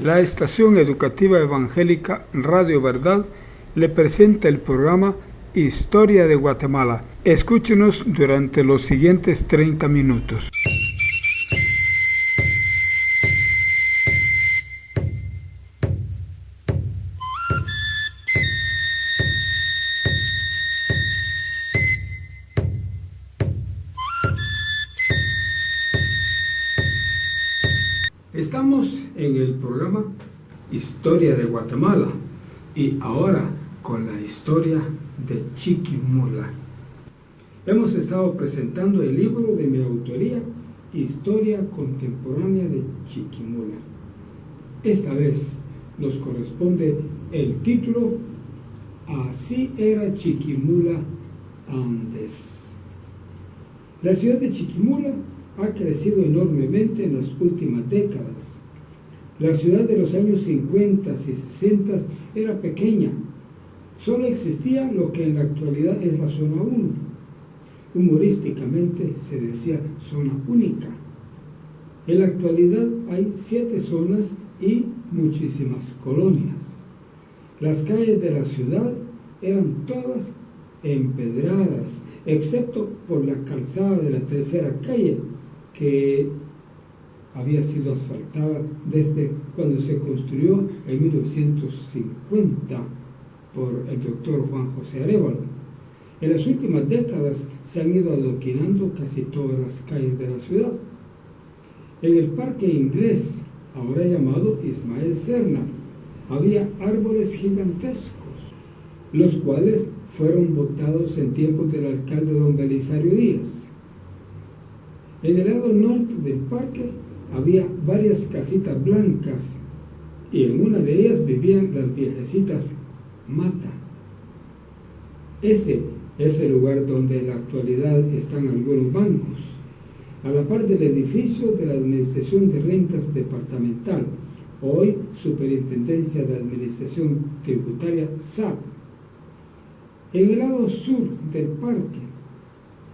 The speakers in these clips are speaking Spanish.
La estación educativa evangélica Radio Verdad le presenta el programa Historia de Guatemala. Escúchenos durante los siguientes 30 minutos. Estamos en el programa Historia de Guatemala y ahora con la historia de Chiquimula. Hemos estado presentando el libro de mi autoría, Historia Contemporánea de Chiquimula. Esta vez nos corresponde el título Así era Chiquimula antes. La ciudad de Chiquimula ha crecido enormemente en las últimas décadas. La ciudad de los años 50 y 60 era pequeña. Solo existía lo que en la actualidad es la zona 1. Humorísticamente se decía zona única. En la actualidad hay 7 zonas y muchísimas colonias. Las calles de la ciudad eran todas empedradas, excepto por la calzada de la tercera calle, que había sido asfaltada desde cuando se construyó en 1950 por el doctor Juan José Arévalo. En las últimas décadas se han ido adoquinando casi todas las calles de la ciudad. En el Parque Inglés, ahora llamado Ismael Serna, había árboles gigantescos, los cuales fueron botados en tiempos del alcalde don Belisario Díaz. En el lado norte del parque había varias casitas blancas y en una de ellas vivían las viejecitas Mata. Ese es el lugar donde en la actualidad están algunos bancos, a la par del edificio de la Administración de Rentas Departamental, hoy Superintendencia de Administración Tributaria SAT. En el lado sur del parque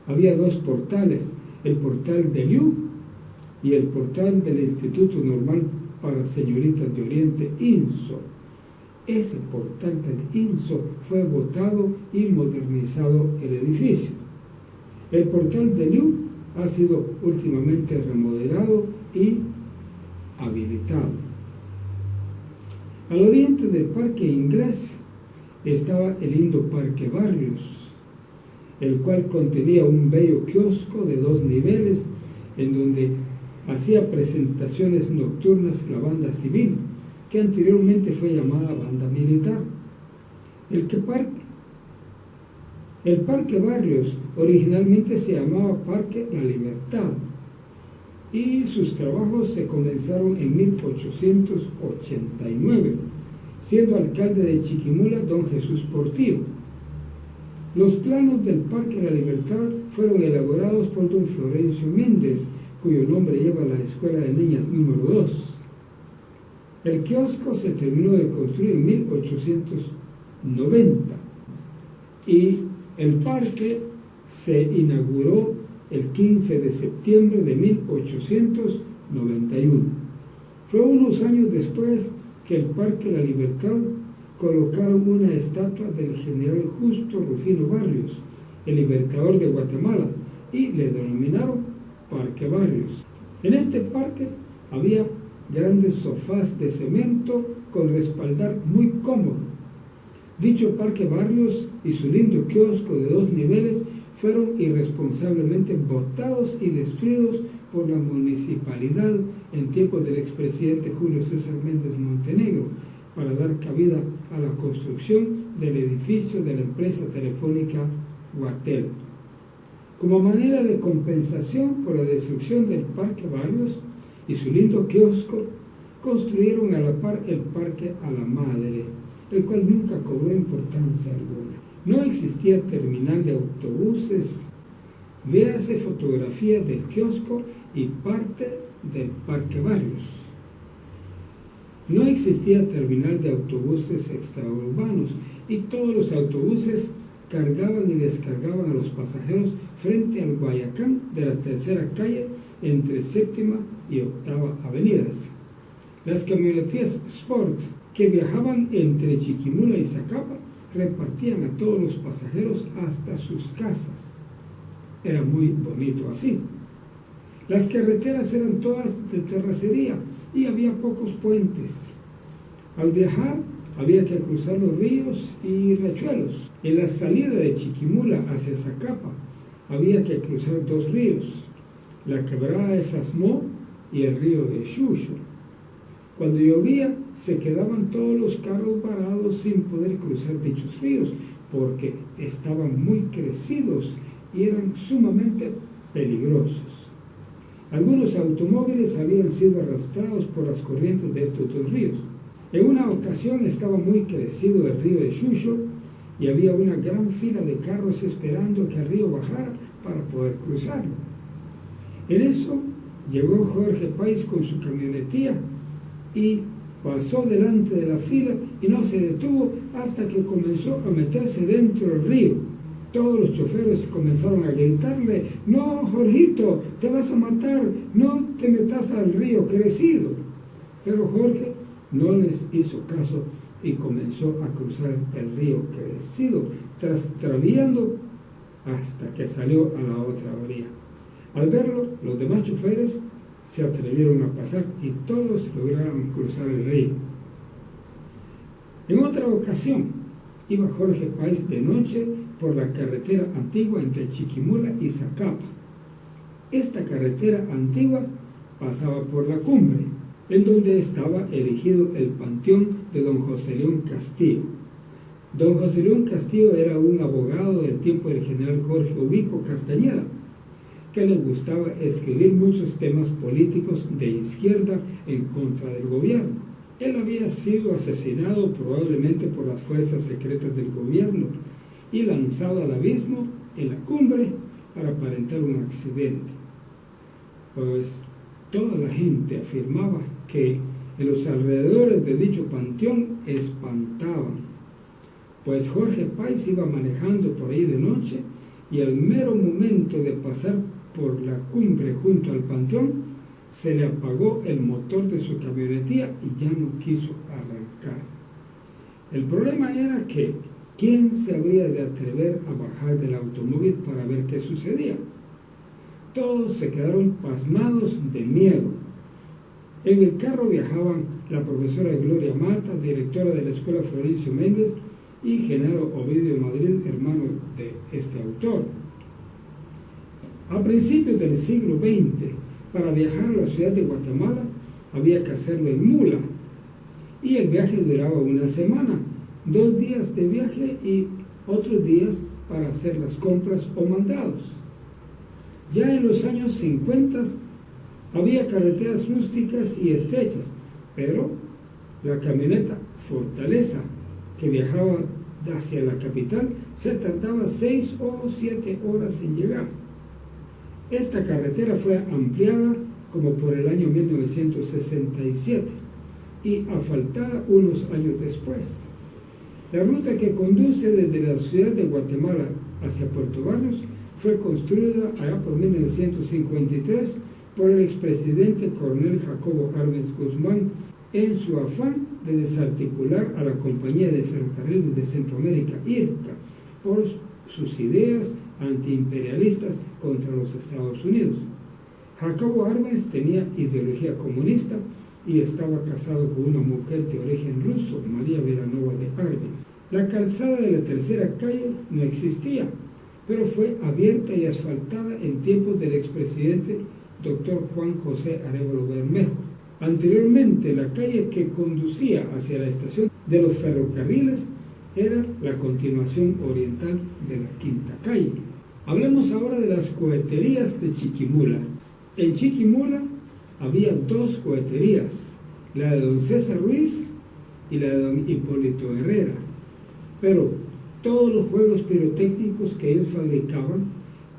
había 2 portales, el portal de Liu y el portal del Instituto Normal para Señoritas de Oriente, INSO. Ese portal del INSO fue botado y modernizado el edificio. El portal de Liu ha sido últimamente remodelado y habilitado. Al oriente del Parque Inglés estaba el lindo Parque Barrios, el cual contenía un bello kiosco de 2 niveles en donde hacía presentaciones nocturnas la banda civil, que anteriormente fue llamada banda militar. El Parque Barrios originalmente se llamaba Parque La Libertad y sus trabajos se comenzaron en 1889, siendo alcalde de Chiquimula don Jesús Portillo. Los planos del Parque La Libertad fueron elaborados por don Florencio Méndez, cuyo nombre lleva la Escuela de Niñas número 2. El kiosco se terminó de construir en 1890 y el parque se inauguró el 15 de septiembre de 1891. Fue unos años después que el Parque La Libertad colocaron una estatua del general Justo Rufino Barrios, el libertador de Guatemala, y le denominaron Parque Barrios. En este parque había grandes sofás de cemento con respaldar muy cómodo. Dicho Parque Barrios y su lindo kiosco de 2 niveles fueron irresponsablemente botados y destruidos por la municipalidad en tiempos del expresidente Julio César Méndez Montenegro, para dar cabida a la construcción del edificio de la empresa telefónica Guatel. Como manera de compensación por la destrucción del Parque Barrios y su lindo kiosco, construyeron a la par el Parque a la Madre, el cual nunca cobró importancia alguna. No existía terminal de autobuses. Véase fotografía del kiosco y parte del Parque Barrios. No existía terminal de autobuses extraurbanos y todos los autobuses cargaban y descargaban a los pasajeros frente al Guayacán de la tercera calle entre 7ª y 8ª avenidas. Las camionetas Sport que viajaban entre Chiquimula y Zacapa repartían a todos los pasajeros hasta sus casas. Era muy bonito así. Las carreteras eran todas de terracería y había pocos puentes. Al viajar había que cruzar los ríos y riachuelos. En la salida de Chiquimula hacia Zacapa había que cruzar dos ríos, la quebrada de Sasmó y el río de Xuxo. Cuando llovía se quedaban todos los carros varados sin poder cruzar dichos ríos porque estaban muy crecidos y eran sumamente peligrosos. Algunos automóviles habían sido arrastrados por las corrientes de estos dos ríos. En una ocasión estaba muy crecido el río de Xuxo y había una gran fila de carros esperando que el río bajara para poder cruzarlo. En eso llegó Jorge Páez con su camionetía y pasó delante de la fila y no se detuvo hasta que comenzó a meterse dentro del río. Todos los choferes comenzaron a gritarle: no, Jorgito, te vas a matar, no te metas al río crecido. Pero Jorge no les hizo caso y comenzó a cruzar el río crecido, trastraviando hasta que salió a la otra orilla. Al verlo, los demás choferes se atrevieron a pasar y todos lograron cruzar el río. En otra ocasión, iba Jorge Páez de noche por la carretera antigua entre Chiquimula y Zacapa. Esta carretera antigua pasaba por la cumbre, en donde estaba erigido el panteón de don José León Castillo. Don José León Castillo era un abogado del tiempo del general Jorge Ubico Castañeda, que le gustaba escribir muchos temas políticos de izquierda en contra del gobierno. Él había sido asesinado probablemente por las fuerzas secretas del gobierno y lanzado al abismo en la cumbre para aparentar un accidente. Pues toda la gente afirmaba que en los alrededores de dicho panteón espantaban, pues Jorge Páez iba manejando por ahí de noche y al mero momento de pasar por la cumbre junto al panteón se le apagó el motor de su camionetía y ya no quiso arrancar. El problema era que ¿quién se habría de atrever a bajar del automóvil para ver qué sucedía? Todos se quedaron pasmados de miedo. En el carro viajaban la profesora Gloria Mata, directora de la Escuela Florencio Méndez, y Genaro Ovidio Madrid, hermano de este autor. A principios del siglo XX, para viajar a la ciudad de Guatemala, había que hacerlo en mula, y el viaje duraba una semana, 2 días de viaje y otros días para hacer las compras o mandados. Ya en los años 50 había carreteras rústicas y estrechas, pero la camioneta Fortaleza, que viajaba hacia la capital, se tardaba 6 o 7 horas en llegar. Esta carretera fue ampliada como por el año 1967 y asfaltada unos años después. La ruta que conduce desde la ciudad de Guatemala hacia Puerto Barrios fue construida allá por 1953 por el expresidente coronel Jacobo Arbenz Guzmán en su afán de desarticular a la Compañía de Ferrocarriles de Centroamérica, IRCA, por sus ideas antiimperialistas contra los Estados Unidos. Jacobo Arbenz tenía ideología comunista y estaba casado con una mujer de origen ruso, María Vilanova de Arbenz. La calzada de la tercera calle no existía, pero fue abierta y asfaltada en tiempos del expresidente Dr. Juan José Arévalo Bermejo. Anteriormente, la calle que conducía hacia la estación de los ferrocarriles era la continuación oriental de la quinta calle. Hablemos ahora de las coheterías de Chiquimula. En Chiquimula había 2 coheterías, la de don César Ruiz y la de don Hipólito Herrera, pero todos los juegos pirotécnicos que ellos fabricaban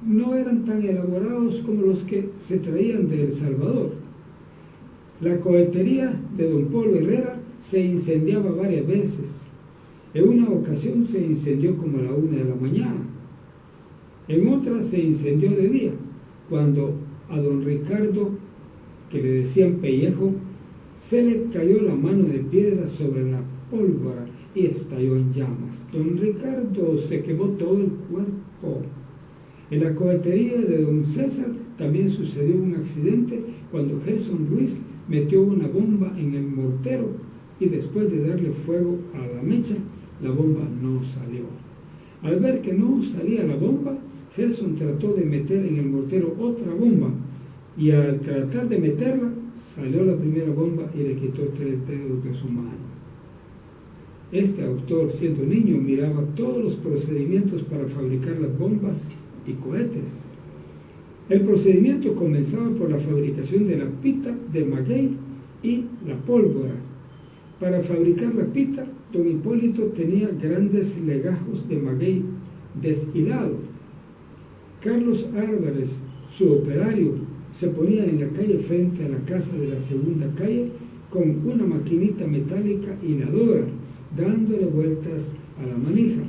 no eran tan elaborados como los que se traían de El Salvador. La cohetería de don Polo Herrera se incendiaba varias veces. En una ocasión se incendió como a la 1 de la mañana. En otra se incendió de día, cuando a don Ricardo, que le decían Pellejo, se le cayó la mano de piedra sobre la pólvora y estalló en llamas. Don Ricardo se quemó todo el cuerpo. En la cohetería de don César también sucedió un accidente cuando Gerson Ruiz metió una bomba en el mortero y después de darle fuego a la mecha, la bomba no salió. Al ver que no salía la bomba, Gerson trató de meter en el mortero otra bomba y al tratar de meterla, salió la primera bomba y le quitó 3 dedos de su mano. Este autor, siendo niño, miraba todos los procedimientos para fabricar las bombas y cohetes. El procedimiento comenzaba por la fabricación de la pita de maguey y la pólvora. Para fabricar la pita, don Hipólito tenía grandes legajos de maguey deshilado. Carlos Álvarez, su operario, se ponía en la calle frente a la casa de la segunda calle con una maquinita metálica hiladora, dándole vueltas a la manija,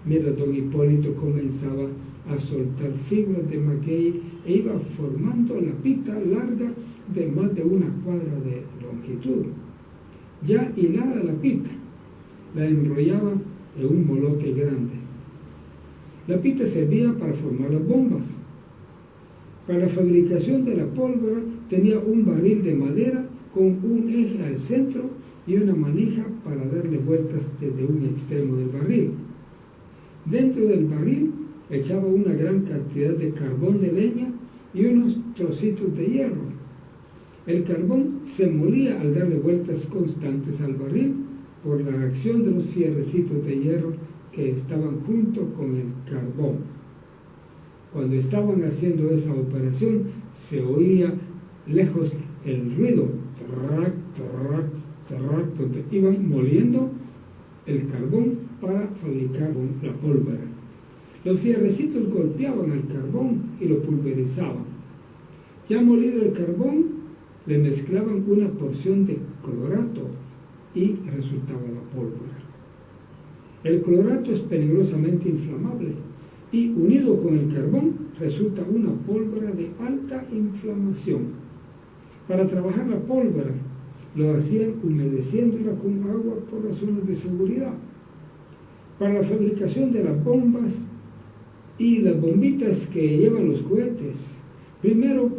mientras don Hipólito comenzaba a soltar fibras de maguey e iba formando la pita larga de más de 1 cuadra de longitud. Ya hilada la pita, la enrollaba en un molote grande. La pita servía para formar las bombas. Para la fabricación de la pólvora tenía un barril de madera con un eje al centro y una manija para darle vueltas desde un extremo del barril. Dentro del barril echaba una gran cantidad de carbón de leña y unos trocitos de hierro. El carbón se molía al darle vueltas constantes al barril por la acción de los fierrecitos de hierro que estaban junto con el carbón. Cuando estaban haciendo esa operación se oía lejos el ruido, trac, trac, trac, donde iban moliendo el carbón para fabricar la pólvora. Los fierrecitos golpeaban el carbón y lo pulverizaban. Ya molido el carbón, le mezclaban una porción de clorato y resultaba la pólvora. El clorato es peligrosamente inflamable y unido con el carbón resulta una pólvora de alta inflamación. Para trabajar la pólvora lo hacían humedeciéndola con agua por razones de seguridad. Para la fabricación de las bombas y las bombitas que llevan los cohetes, primero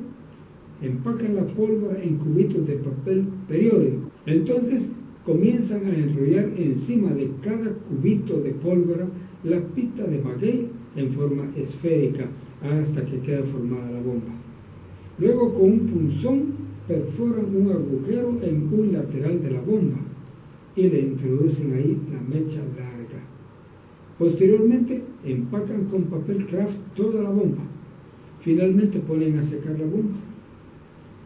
empacan la pólvora en cubitos de papel periódico. Entonces comienzan a enrollar encima de cada cubito de pólvora la pita de maguey en forma esférica hasta que queda formada la bomba. Luego con un punzón perforan un agujero en un lateral de la bomba y le introducen ahí la mecha larga. Posteriormente empacan con papel craft toda la bomba. Finalmente ponen a secar la bomba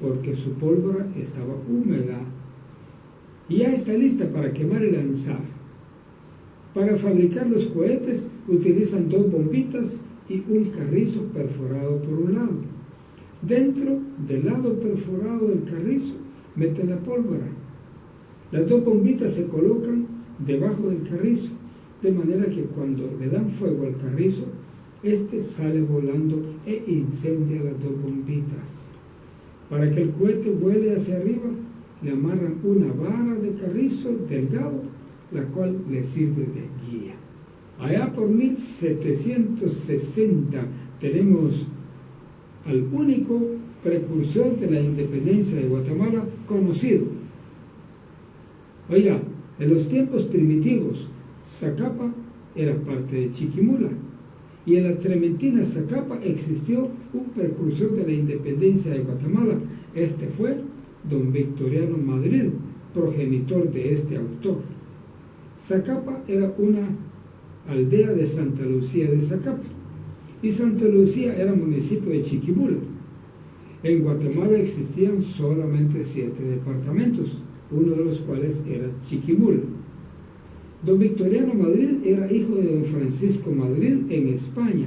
porque su pólvora estaba húmeda y ya está lista para quemar y lanzar. Para fabricar los cohetes utilizan 2 bombitas y un carrizo perforado por un lado. Dentro del lado perforado del carrizo meten la pólvora. Las 2 bombitas se colocan debajo del carrizo, de manera que cuando le dan fuego al carrizo, este sale volando e incendia las 2 bombitas. Para que el cohete vuele hacia arriba, le amarran una vara de carrizo delgado, la cual le sirve de guía. Allá por 1760 tenemos al único precursor de la independencia de Guatemala conocido. Oiga, en los tiempos primitivos, Zacapa era parte de Chiquimula y en la trementina Zacapa existió un precursor de la independencia de Guatemala. Este fue don Victoriano Madrid, progenitor de este autor. Zacapa era una aldea de Santa Lucía de Zacapa y Santa Lucía era municipio de Chiquimula. En Guatemala existían solamente 7 departamentos, uno de los cuales era Chiquimula. Don Victoriano Madrid era hijo de don Francisco Madrid en España,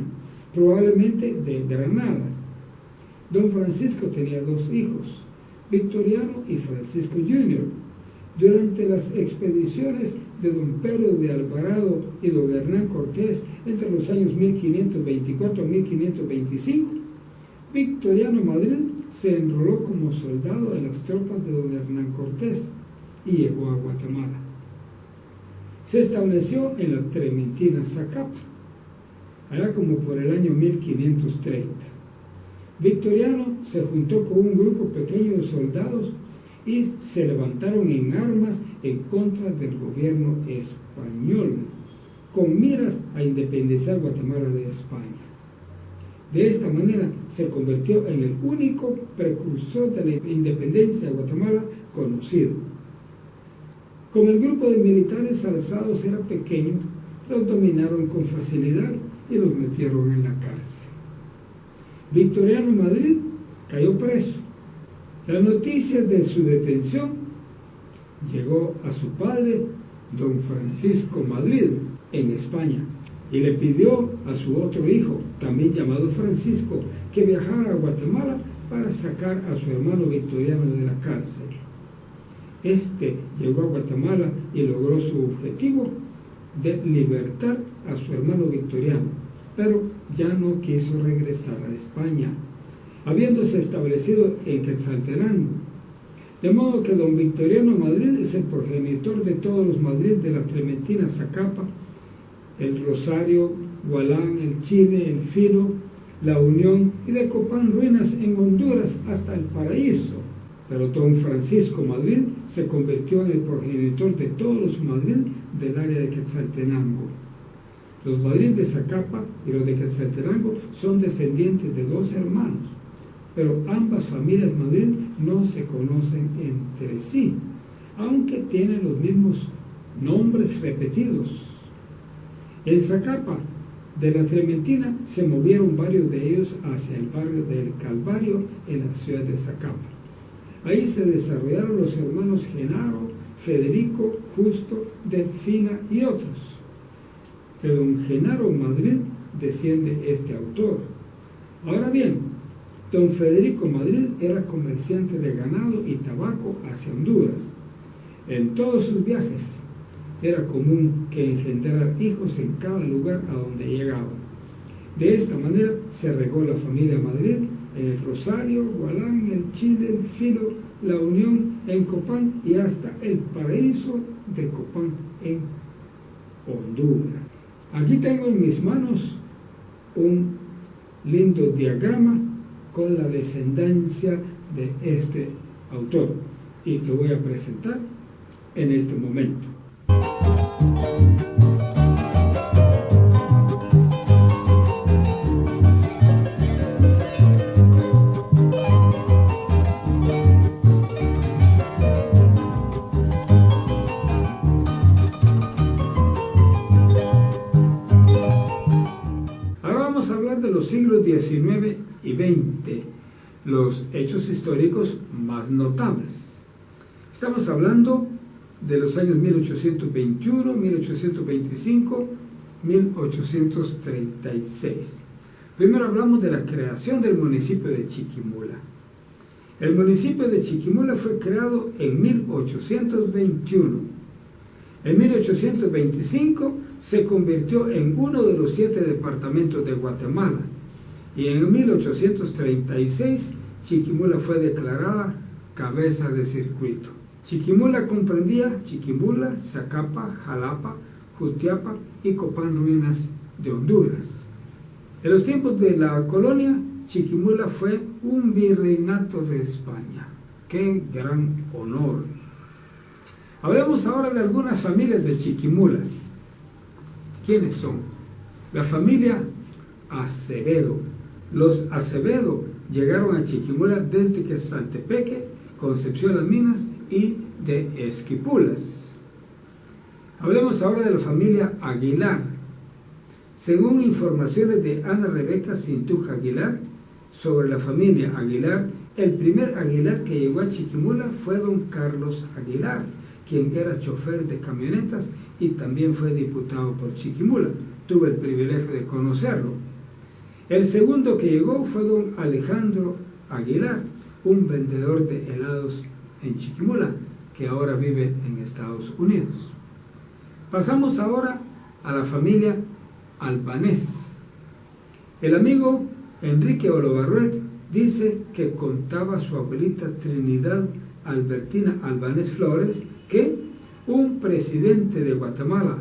probablemente de Granada. Don Francisco tenía 2 hijos, Victoriano y Francisco Jr. Durante las expediciones de don Pedro de Alvarado y don Hernán Cortés entre los años 1524 y 1525, Victoriano Madrid se enroló como soldado en las tropas de don Hernán Cortés y llegó a Guatemala. Se estableció en la trementina Zacapa, allá como por el año 1530. Victoriano se juntó con un grupo pequeño de soldados y se levantaron en armas en contra del gobierno español, con miras a independizar Guatemala de España. De esta manera se convirtió en el único precursor de la independencia de Guatemala conocido. Como el grupo de militares alzados era pequeño, los dominaron con facilidad y los metieron en la cárcel. Victoriano Madrid cayó preso. La noticia de su detención llegó a su padre, don Francisco Madrid, en España, y le pidió a su otro hijo, también llamado Francisco, que viajara a Guatemala para sacar a su hermano Victoriano de la cárcel. Este llegó a Guatemala y logró su objetivo de libertar a su hermano Victoriano, pero ya no quiso regresar a España, habiéndose establecido en Quetzaltenango. De modo que don Victoriano Madrid es el progenitor de todos los Madrid de la trementina Zacapa, el Rosario, Gualán, el Chile, el Filo, la Unión y de Copán Ruinas en Honduras hasta el Paraíso. Pero don Francisco Madrid se convirtió en el progenitor de todos los Madrid del área de Quetzaltenango. Los Madrid de Zacapa y los de Quetzaltenango son descendientes de dos hermanos, pero ambas familias Madrid no se conocen entre sí, aunque tienen los mismos nombres repetidos. En Zacapa de la Trementina se movieron varios de ellos hacia el barrio del Calvario en la ciudad de Zacapa. Ahí se desarrollaron los hermanos Genaro, Federico, Justo, Delfina y otros. De don Genaro Madrid desciende este autor. Ahora bien, don Federico Madrid era comerciante de ganado y tabaco hacia Honduras. En todos sus viajes era común que engendrara hijos en cada lugar a donde llegaba. De esta manera se regó la familia Madrid en el Rosario, Gualán, el Chile, el Filo, la Unión, en Copán y hasta el Paraíso de Copán en Honduras. Aquí tengo en mis manos un lindo diagrama con la descendencia de este autor y te voy a presentar en este momento. Ahora vamos a hablar de los siglos XIX y XX, los hechos históricos más notables. Estamos hablando de los años 1821, 1825, 1836. Primero hablamos de la creación del municipio de Chiquimula. El municipio de Chiquimula fue creado en 1821. En 1825 se convirtió en uno de los 7 departamentos de Guatemala y en 1836 Chiquimula fue declarada cabeza de circuito. Chiquimula comprendía Chiquimula, Zacapa, Jalapa, Jutiapa y Copán Ruinas de Honduras. En los tiempos de la colonia, Chiquimula fue un virreinato de España. ¡Qué gran honor! Hablemos ahora de algunas familias de Chiquimula. ¿Quiénes son? La familia Acevedo. Los Acevedo llegaron a Chiquimula desde Quezaltepeque, Concepción Las Minas y de Esquipulas. Hablemos ahora de la familia Aguilar. Según informaciones de Ana Rebeca Cintuja Aguilar sobre la familia Aguilar, el primer Aguilar que llegó a Chiquimula fue don Carlos Aguilar, quien era chofer de camionetas y también fue diputado por Chiquimula. Tuve el privilegio de conocerlo. El segundo que llegó fue don Alejandro Aguilar, un vendedor de helados en Chiquimula, que ahora vive en Estados Unidos. Pasamos ahora a la familia Albanés. El amigo Enrique Olobarruet dice que contaba su abuelita Trinidad Albertina Albanés Flores que un presidente de Guatemala,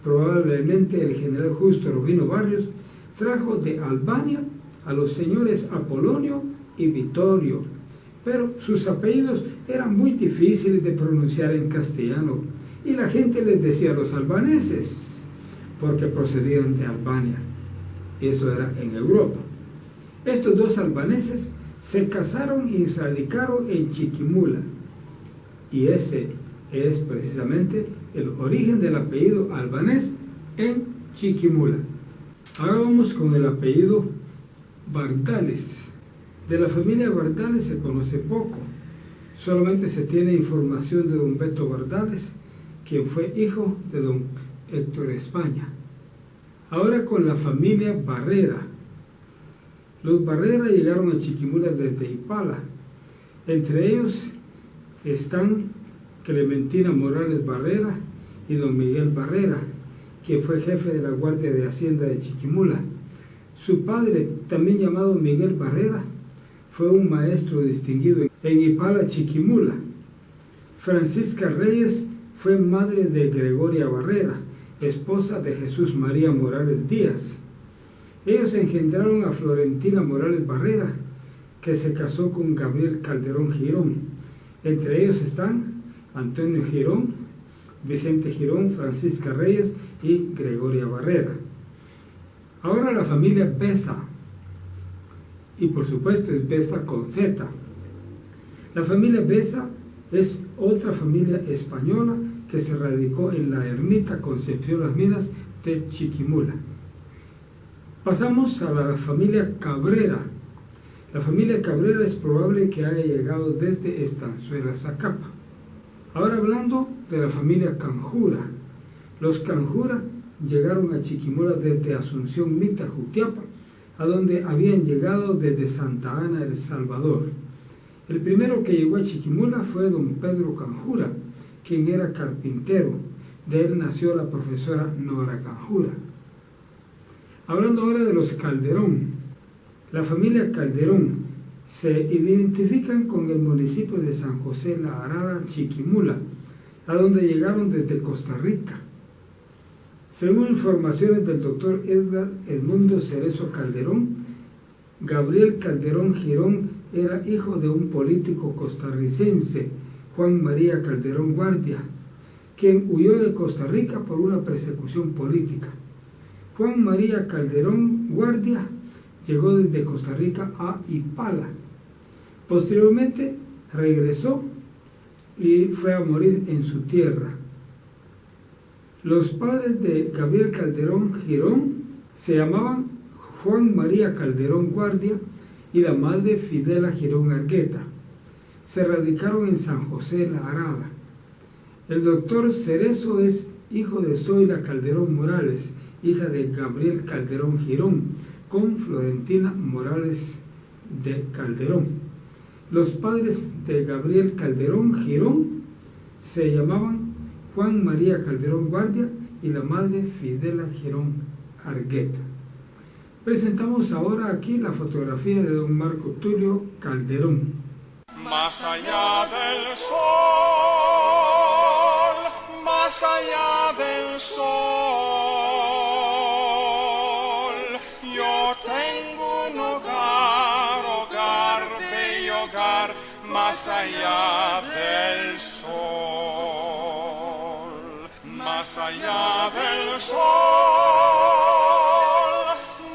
probablemente el general Justo Rufino Barrios, trajo de Albania a los señores Apolonio y Vittorio, pero sus apellidos eran muy difíciles de pronunciar en castellano y la gente les decía los albaneses porque procedían de Albania. Eso era en Europa. Estos dos albaneses se casaron y radicaron en Chiquimula, y ese es precisamente el origen del apellido albanés en Chiquimula. Ahora vamos con el apellido Bardales. De la familia Bardales se conoce poco, solamente se tiene información de don Beto Bardales, quien fue hijo de don Héctor España. Ahora con la familia Barrera. Los Barrera llegaron a Chiquimula desde Ipala. Entre ellos están Clementina Morales Barrera y don Miguel Barrera, quien fue jefe de la Guardia de Hacienda de Chiquimula. Su padre, también llamado Miguel Barrera, fue un maestro distinguido en Ipala, Chiquimula. Francisca Reyes fue madre de Gregoria Barrera, esposa de Jesús María Morales Díaz. Ellos engendraron a Florentina Morales Barrera, que se casó con Gabriel Calderón Girón. Entre ellos están Antonio Girón, Vicente Girón, Francisca Reyes y Gregoria Barrera. Ahora la familia Besa, y por supuesto es Besa con Z. La familia Besa es otra familia española que se radicó en la ermita Concepción Las Minas de Chiquimula. Pasamos a la familia Cabrera. La familia Cabrera es probable que haya llegado desde Estanzuela, Zacapa. Ahora hablando de la familia Canjura. Los Canjura llegaron a Chiquimula desde Asunción Mita, Jutiapa, a donde habían llegado desde Santa Ana, El Salvador. El primero que llegó a Chiquimula fue don Pedro Canjura, quien era carpintero. De él nació la profesora Nora Canjura. Hablando ahora de los Calderón. La familia Calderón se identifican con el municipio de San José La Arada, Chiquimula, a donde llegaron desde Costa Rica. Según informaciones del doctor Edgar Edmundo Cerezo Calderón, Gabriel Calderón Girón era hijo de un político costarricense, Juan María Calderón Guardia, quien huyó de Costa Rica por una persecución política. Juan María Calderón Guardia llegó desde Costa Rica a Ipala. Posteriormente regresó y fue a morir en su tierra. Los padres de Gabriel Calderón Girón se llamaban Juan María Calderón Guardia y la madre Fidela Girón Argueta. Se radicaron en San José La Arada. El doctor Cerezo es hijo de Zoila Calderón Morales, hija de Gabriel Calderón Girón, con Florentina Morales de Calderón. Los padres de Gabriel Calderón Girón se llamaban Juan María Calderón Guardia y la madre Fidela Girón Argueta. Presentamos ahora aquí la fotografía de don Marco Tulio Calderón. Más allá del sol, más allá del sol, yo tengo un hogar, hogar, bello hogar, más allá del sol, más allá del sol,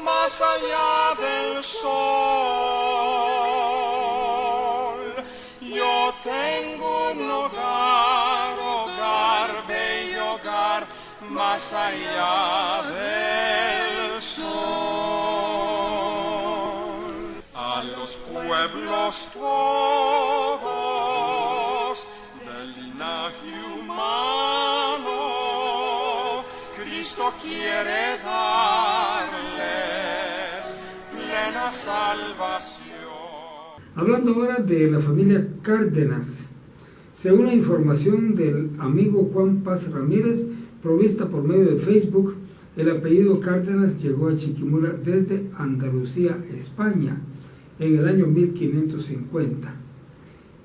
más allá del sol. Tengo un hogar, hogar, bello hogar, más allá del sol. A los pueblos todos del linaje humano, Cristo quiere darles plena salvación. Hablando ahora de la familia Cárdenas, según la información del amigo Juan Paz Ramírez, provista por medio de Facebook, el apellido Cárdenas llegó a Chiquimula desde Andalucía, España. en el año 1550.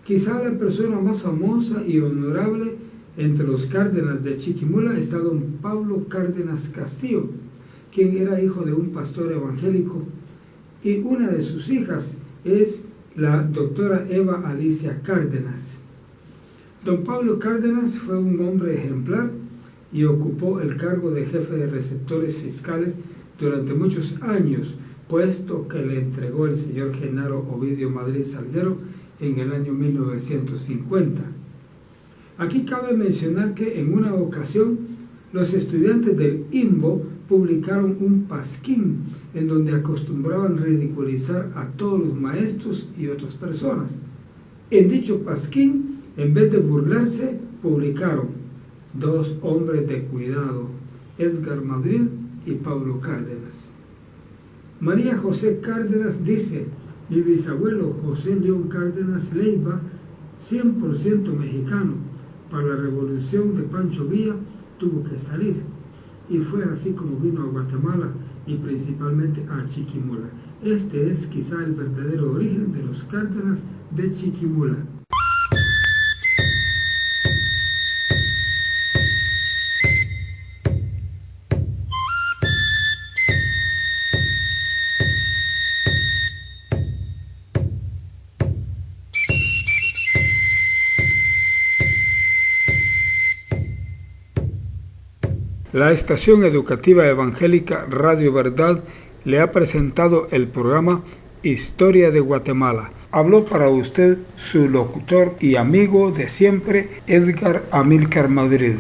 Quizá la persona más famosa y honorable entre los Cárdenas de Chiquimula está don Pablo Cárdenas Castillo, quien era hijo de un pastor evangélico, y una de sus hijas es la doctora Eva Alicia Cárdenas. Don Pablo Cárdenas fue un hombre ejemplar y ocupó el cargo de jefe de receptores fiscales durante muchos años, puesto que le entregó el señor Genaro Ovidio Madrid Salguero en el año 1950. Aquí cabe mencionar que en una ocasión los estudiantes del IMBO publicaron un pasquín en donde acostumbraban ridiculizar a todos los maestros y otras personas. En dicho pasquín, en vez de burlarse, publicaron: dos hombres de cuidado, Edgar Madrid y Pablo Cárdenas. María José Cárdenas dice: mi bisabuelo José León Cárdenas Leiva, 100% mexicano, para la revolución de Pancho Villa tuvo que salir, y fue así como vino a Guatemala y principalmente a Chiquimula. Este es quizá el verdadero origen de los Cárdenas de Chiquimula. La estación educativa evangélica Radio Verdad le ha presentado el programa Historia de Guatemala. Habló para usted su locutor y amigo de siempre, Edgar Amílcar Madrid.